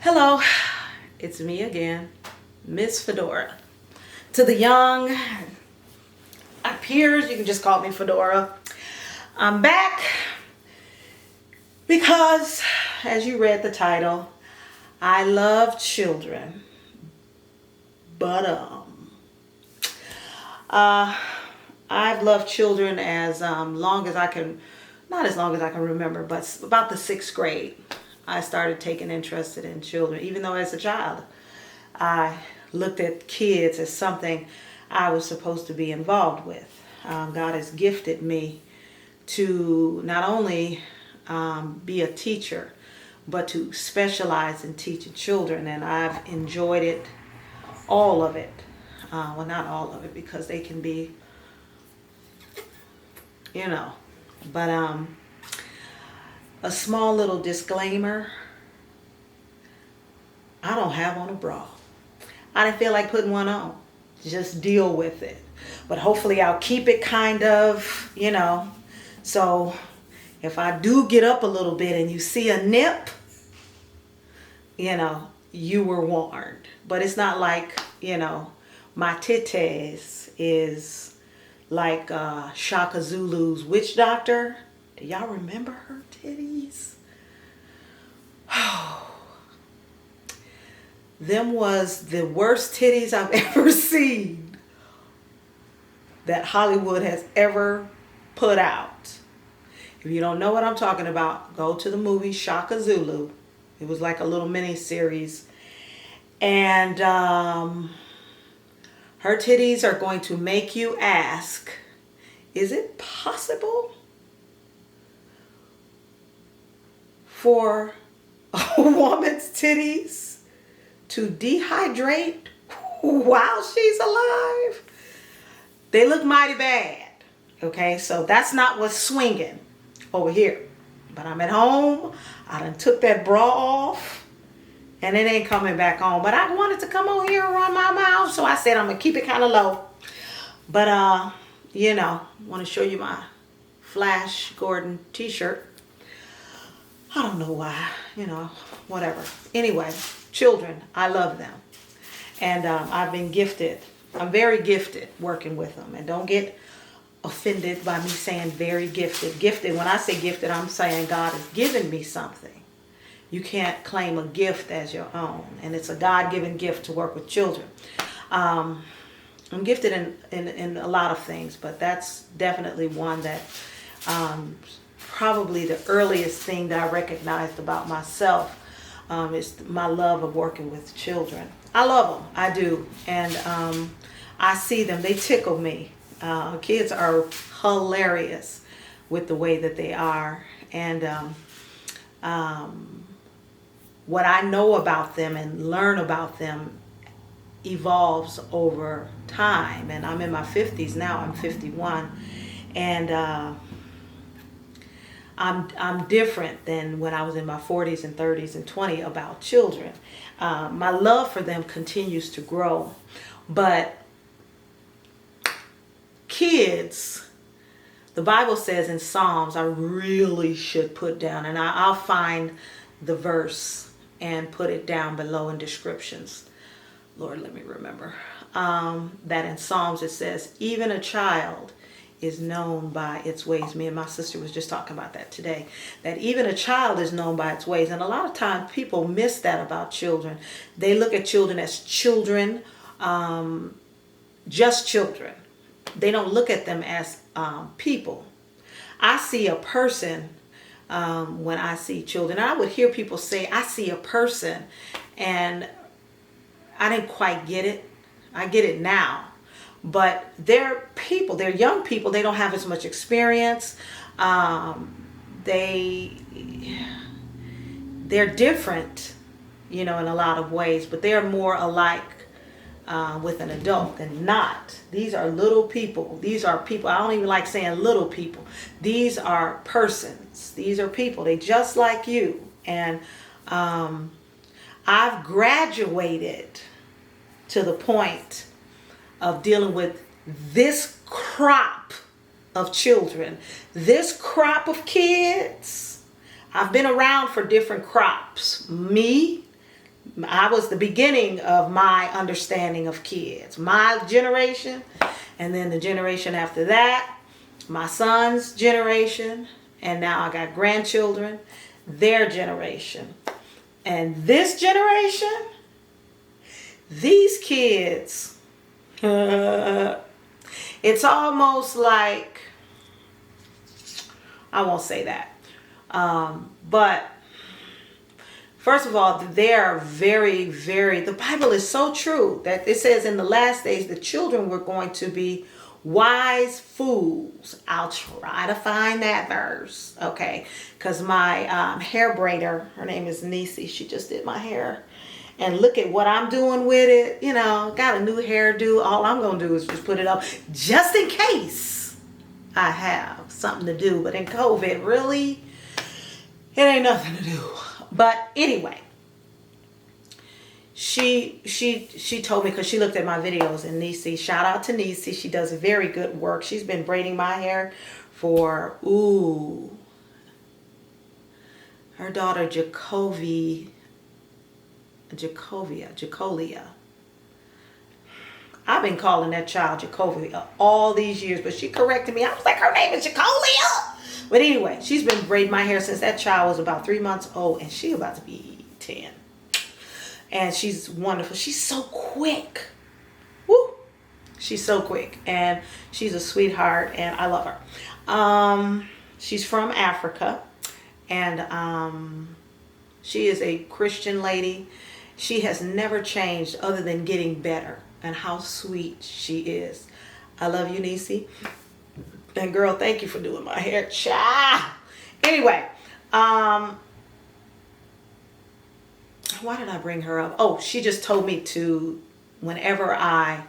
Hello, it's me again, Miss Fedora. To the young, our peers, you can just call me Fedora. I'm back because, as you read the title, I love children, but I've loved children as long as I can, not as long as I can remember, but about the 6th grade. I started taking interest in children, even though as a child I looked at kids as something I was supposed to be involved with. God has gifted me to not only be a teacher, but to specialize in teaching children, and I've enjoyed it, all of it. Well, not all of it, because they can be, but a small little disclaimer: I don't have on a bra. I didn't feel like putting one on. Just deal with it. But hopefully I'll keep it kind of, So if I do get up a little bit and you see a nip, you were warned. But it's not like, my titties is like Shaka Zulu's witch doctor. Do y'all remember her titties? Them was the worst titties I've ever seen that Hollywood has ever put out. If you don't know what I'm talking about, go to the movie Shaka Zulu. It was like a little mini series. And her titties are going to make you ask, is it possible for a woman's titties to dehydrate while she's alive? They look mighty bad. Okay, so that's not what's swinging over here. But I'm at home. I done took that bra off, and it ain't coming back on. But I wanted to come on here and run my mouth, so I said I'm gonna keep it kind of low. But want to show you my Flash Gordon t-shirt. I don't know why, whatever. Anyway, children, I love them. And I've been gifted. I'm very gifted working with them. And don't get offended by me saying very gifted. Gifted, when I say gifted, I'm saying God has given me something. You can't claim a gift as your own. And it's a God-given gift to work with children. I'm gifted in a lot of things, but that's definitely one that probably the earliest thing that I recognized about myself is my love of working with children. I love them. I do. And I see them. They tickle me. Kids are hilarious with the way that they are. And what I know about them and learn about them evolves over time. And I'm in my 50s now. I'm 51. And I'm different than when I was in my 40s and 30s and 20s about children. My love for them continues to grow. But kids, the Bible says in Psalms, I really should put down, and I'll find the verse and put it down below in descriptions. Lord, let me remember. That in Psalms it says, even a child is known by its ways. Me and my sister was just talking about that today. That even a child is known by its ways. And a lot of times people miss that about children. They look at children as children, just children. They don't look at them as people. I see a person when I see children. I would hear people say, I see a person, and I didn't quite get it. I get it now. But they're people, they're young people, they don't have as much experience. They're different, in a lot of ways, but they're more alike with an adult than not. These are little people. These are people. I don't even like saying little people. These are persons. These are people. They just like you. And I've graduated to the point of dealing with this crop of children, this crop of kids. I've been around for different crops. Me, I was the beginning of my understanding of kids. My generation, and then the generation after that, my son's generation, and now I got grandchildren, their generation. And this generation, these kids, it's almost like, I won't say that, but first of all, they're very, very, the Bible is so true that it says in the last days the children were going to be wise fools. I'll try to find that verse, okay? Because my hair braider, her name is Nisi, she just did my hair. And look at what I'm doing with it. You know, got a new hairdo. All I'm going to do is just put it up just in case I have something to do. But in COVID, really, it ain't nothing to do. But anyway, she told me, because she looked at my videos, and Nisi, shout out to Nisi, she does very good work. She's been braiding my hair for her daughter Jacolia. I've been calling that child Jacovia all these years, but she corrected me. I was like, her name is Jacolia. But anyway, she's been braiding my hair since that child was about 3 months old, and she about to be 10. And she's wonderful. She's so quick. Woo! She's so quick, and she's a sweetheart, and I love her. She's from Africa, and she is a Christian lady. She has never changed other than getting better, and how sweet she is. I love you, Nisi. And girl, thank you for doing my hair. Cha! Anyway, why did I bring her up? Oh, she just told me to, whenever I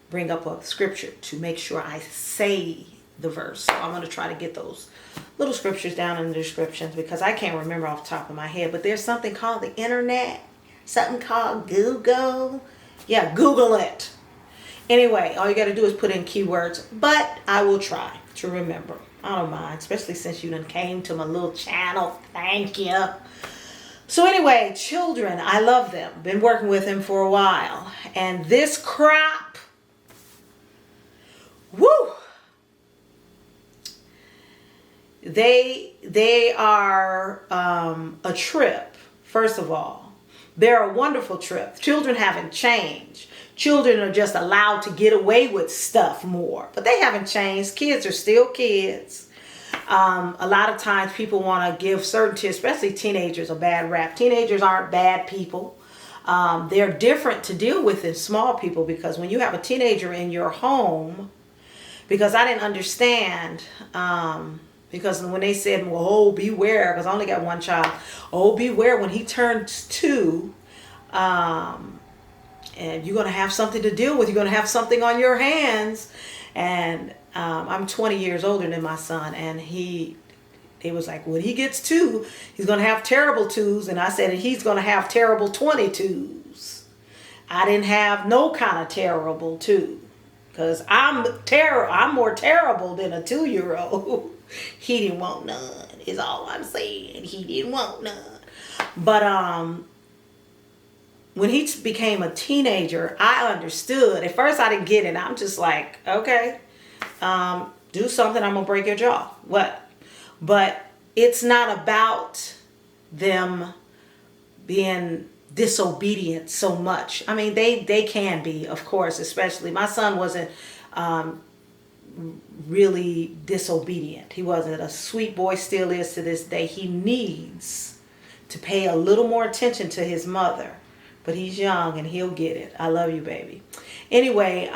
bring up a scripture, to make sure I say the verse. So I'm going to try to get those little scriptures down in the descriptions, because I can't remember off the top of my head. But there's something called the internet, something called Google. Yeah, Google it. Anyway, all you got to do is put in keywords, but I will try to remember. I don't mind, especially since you done came to my little channel. Thank you. So anyway, children, I love them. Been working with them for a while. And this crop, woo! They are a trip, first of all. They're a wonderful trip. Children haven't changed. Children are just allowed to get away with stuff more, but they haven't changed. Kids are still kids. A lot of times people want to give certainty, especially teenagers, a bad rap. Teenagers aren't bad people. They're different to deal with than small people, because when you have a teenager in your home, because I didn't understand, because when they said, well, oh, beware, because I only got one child. Oh, beware when he turns 2, and you're going to have something to deal with. You're going to have something on your hands. And I'm 20 years older than my son. And it was like, when he gets 2, he's going to have terrible 2s. And I said, he's going to have terrible 22s. I didn't have no kind of terrible 2. Because I'm more terrible than a 2-year-old. He didn't want none, is all I'm saying. He didn't want none. But when he became a teenager, I understood. At first, I didn't get it. I'm just like, okay, do something, I'm going to break your jaw. What? But it's not about them being disobedient so much. I mean, they can be, of course, especially. My son wasn't really disobedient. He wasn't. A sweet boy, still is to this day. He needs to pay a little more attention to his mother. But he's young and he'll get it. I love you, baby. Anyway,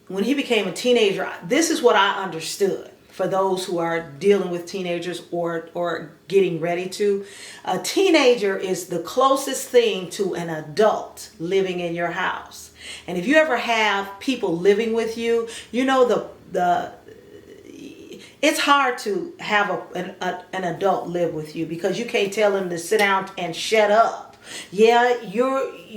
when he became a teenager, this is what I understood. For those who are dealing with teenagers or getting ready to. A teenager is the closest thing to an adult living in your house. And if you ever have people living with you, you know it's hard to have an adult live with you, because you can't tell them to sit down and shut up. Yeah,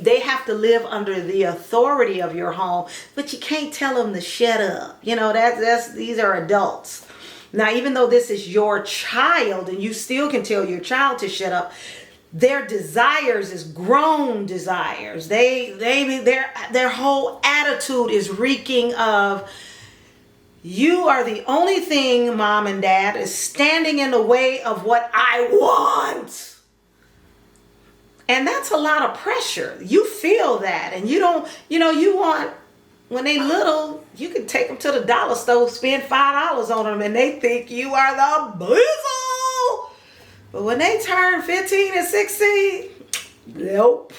they have to live under the authority of your home, but you can't tell them to shut up. You know, these are adults. Now, even though this is your child and you still can tell your child to shut up, their desires is grown desires. Their whole attitude is reeking of, you are the only thing, mom and dad, is standing in the way of what I want. And that's a lot of pressure. You feel that. And you don't, you want, when they little, you can take them to the dollar store, spend $5 on them, and they think you are the bizzle. But when they turn 15 and 16, nope.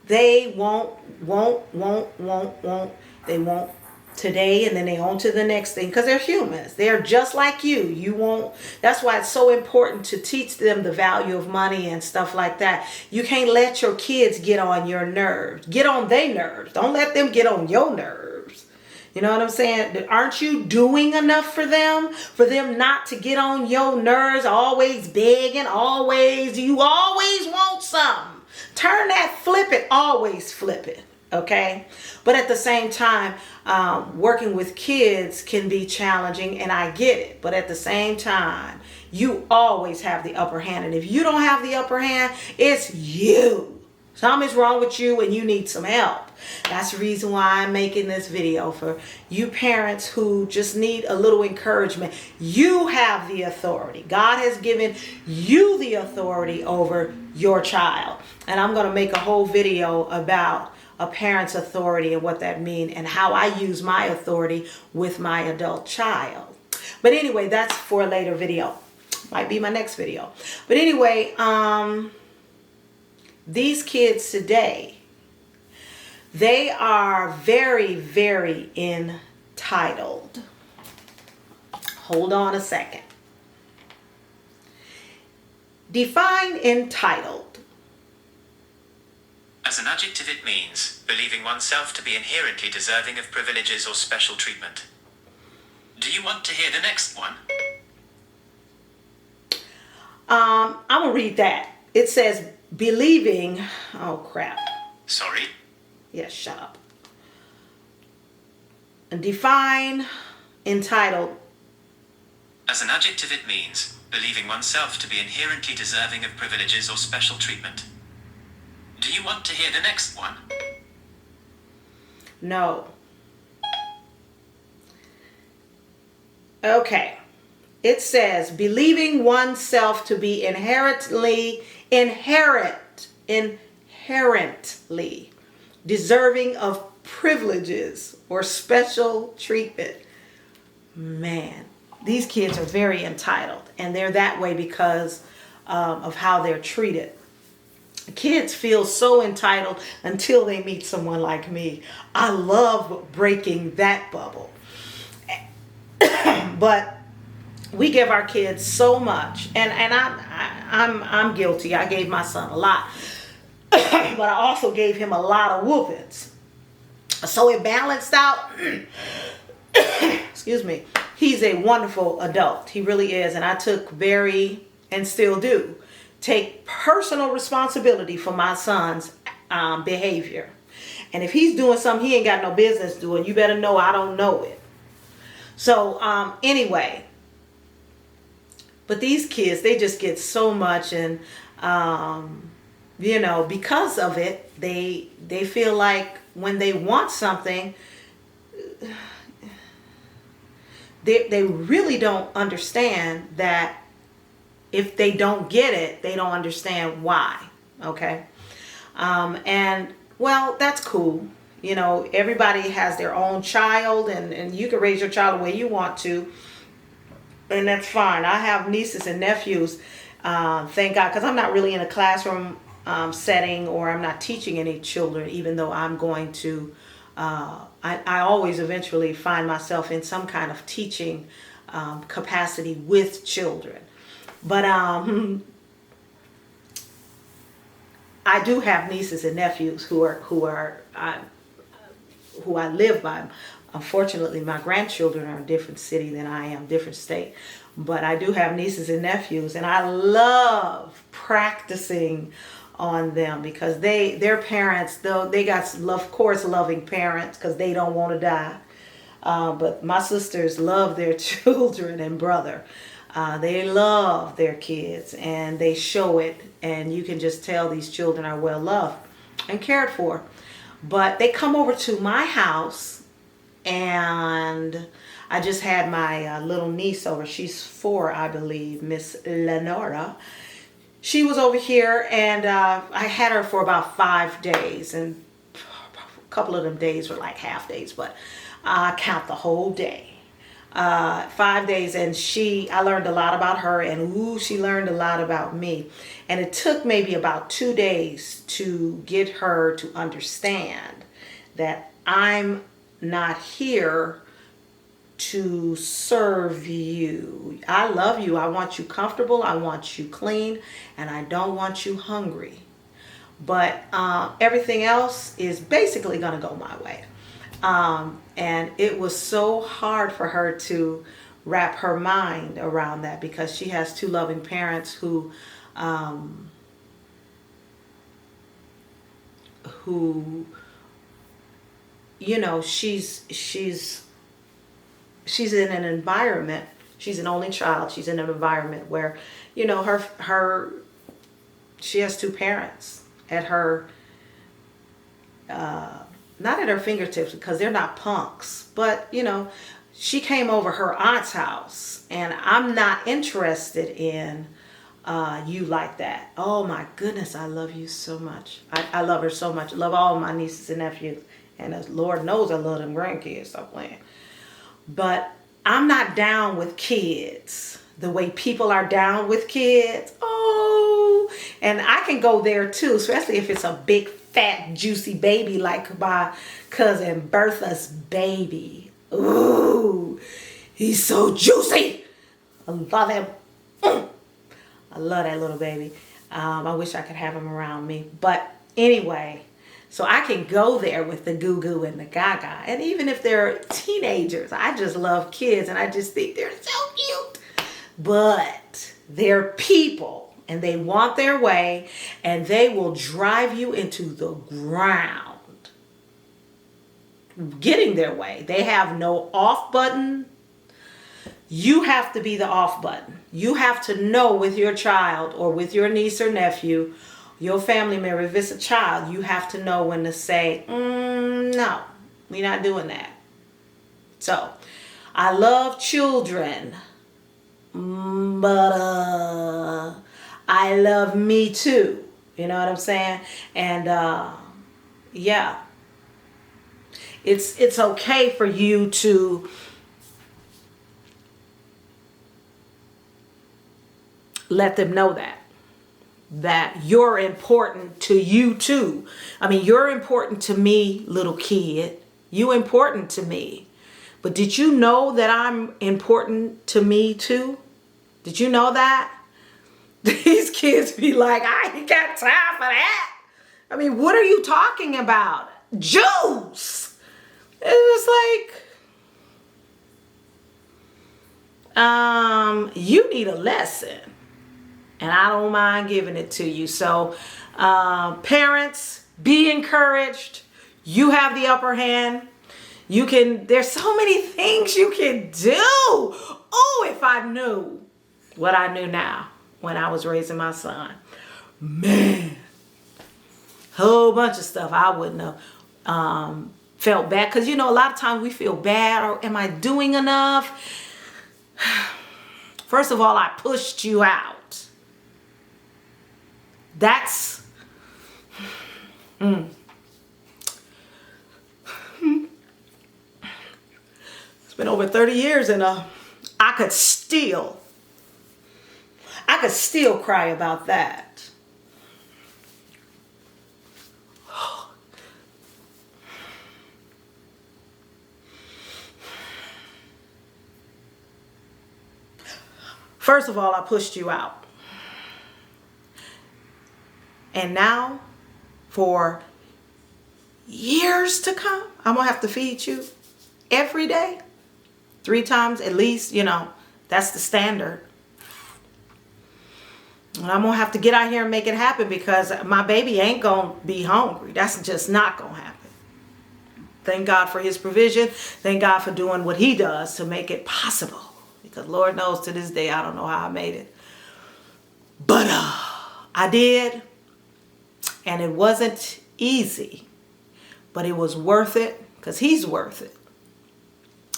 They won't. They won't today, and then they on to the next thing, because they're humans. They're just like you. You won't. That's why it's so important to teach them the value of money and stuff like that. You can't let your kids get on your nerves. Get on their nerves. Don't let them get on your nerves. You know what I'm saying? Aren't you doing enough for them? For them not to get on your nerves, always begging, you always want something. Turn that, flip it, always flip it. Okay? But at the same time, working with kids can be challenging, and I get it. But at the same time, you always have the upper hand. And if you don't have the upper hand, it's you. Something's wrong with you and you need some help. That's the reason why I'm making this video, for you parents who just need a little encouragement. You have the authority. God has given you the authority over your child. And I'm going to make a whole video about a parent's authority and what that means, and how I use my authority with my adult child. But anyway, that's for a later video. Might be my next video. But anyway, these kids today, they are very, very entitled. Hold on a second. Define entitled. As an adjective, it means believing oneself to be inherently deserving of privileges or special treatment. Do you want to hear the next one? I'm going to read that. It says believing, oh crap. Sorry? Yes, shut up. And define entitled. As an adjective, it means believing oneself to be inherently deserving of privileges or special treatment. Do you want to hear the next one? No. Okay. It says believing oneself to be inherently deserving of privileges or special treatment. Man, these kids are very entitled, and they're that way because of how they're treated. Kids feel so entitled until they meet someone like me. I love breaking that bubble. But we give our kids so much, and I'm guilty. I gave my son a lot, but I also gave him a lot of whoopings. So it balanced out. Excuse me. He's a wonderful adult. He really is, and I took and still do, take personal responsibility for my son's behavior. And if he's doing something he ain't got no business doing, you better know I don't know it. So anyway, but these kids, they just get so much, and because of it, they feel like when they want something, they really don't understand that if they don't get it, they don't understand why. Okay. And well, that's cool. Everybody has their own child, and you can raise your child the way you want to. And that's fine. I have nieces and nephews, thank God, because I'm not really in a classroom setting, or I'm not teaching any children, even though I'm going to, I always eventually find myself in some kind of teaching capacity with children. But I do have nieces and nephews who I live by. Unfortunately, my grandchildren are in a different city than I am, different state. But I do have nieces and nephews, and I love practicing on them because their parents, they got, of course, loving parents because they don't want to die. But my sisters love their children and brother. They love their kids and they show it, and you can just tell these children are well loved and cared for. But they come over to my house, and I just had my little niece over. She's 4, I believe, Miss Lenora. She was over here, and I had her for about 5 days, and a couple of them days were like half days, but I count the whole day. 5 days, and I learned a lot about her, and ooh, she learned a lot about me. And it took maybe about 2 days to get her to understand that I'm not here to serve you. I love you. I want you comfortable. I want you clean, and I don't want you hungry. But everything else is basically going to go my way. And it was so hard for her to wrap her mind around that, because she has 2 loving parents who you know, she's in an environment. She's an only child. She's in an environment where, you know, she has 2 parents at her not at her fingertips, because they're not punks, but you know, she came over her aunt's house, and I'm not interested in you like that. Oh my goodness, I love you so much. I love her so much. I love all my nieces and nephews, and as Lord knows I love them grandkids. Stop playing. But I'm not down with kids the way people are down with kids. Oh, and I can go there too, especially if it's a big fat juicy baby like my cousin Bertha's baby. Ooh, he's so juicy. I love him. I love that little baby. I wish I could have him around me. But anyway, so I can go there with the goo goo and the gaga. And even if they're teenagers, I just love kids, and I just think they're so cute. But they're people, and they want their way, and they will drive you into the ground getting their way. They have no off button. You have to be the off button. You have to know with your child or with your niece or nephew, your family member, if it's a child, you have to know when to say, no, we're not doing that. So, I love children, but I love me too. You know what I'm saying? And yeah, it's okay for you to let them know that you're important to you too. I mean, you're important to me, little kid. You important to me. But did you know that I'm important to me too? Did you know that? These kids be like, I ain't got time for that. I mean, what are you talking about? Juice. It's like, you need a lesson. And I don't mind giving it to you. So, parents, be encouraged. You have the upper hand. There's so many things you can do. Oh, if I knew what I knew now when I was raising my son. Man, whole bunch of stuff I wouldn't have felt bad. Because, you know, a lot of times we feel bad. Or am I doing enough? First of all, I pushed you out. That's it's been over 30 years, and I could still cry about that. First of all, I pushed you out. And now, for years to come, I'm going to have to feed you every day, 3 times at least. You know, that's the standard. And I'm going to have to get out here and make it happen, because my baby ain't going to be hungry. That's just not going to happen. Thank God for his provision. Thank God for doing what he does to make it possible. Because Lord knows to this day, I don't know how I made it. But I did. And it wasn't easy. But it was worth it. Because he's worth it.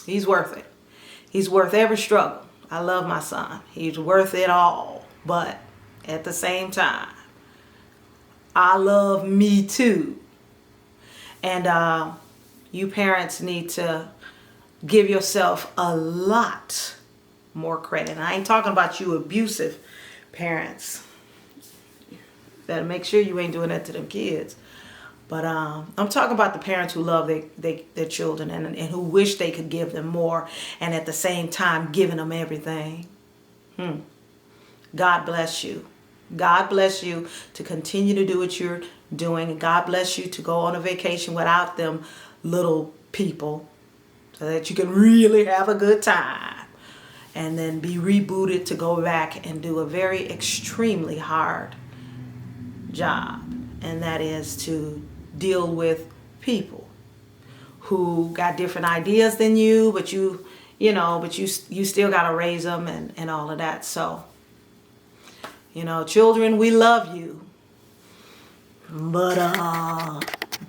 He's worth it. He's worth every struggle. I love my son. He's worth it all. But at the same time, I love me too. And you parents need to give yourself a lot more credit. And I ain't talking about you abusive parents. Better make sure you ain't doing that to them kids. But I'm talking about the parents who love their children and who wish they could give them more, and at the same time giving them everything. God bless you. God bless you to continue to do what you're doing. And God bless you to go on a vacation without them little people so that you can really have a good time. And then be rebooted to go back and do a very extremely hard job. And that is to deal with people who got different ideas than you, but you still got to raise them and all of that. So, children, we love you. But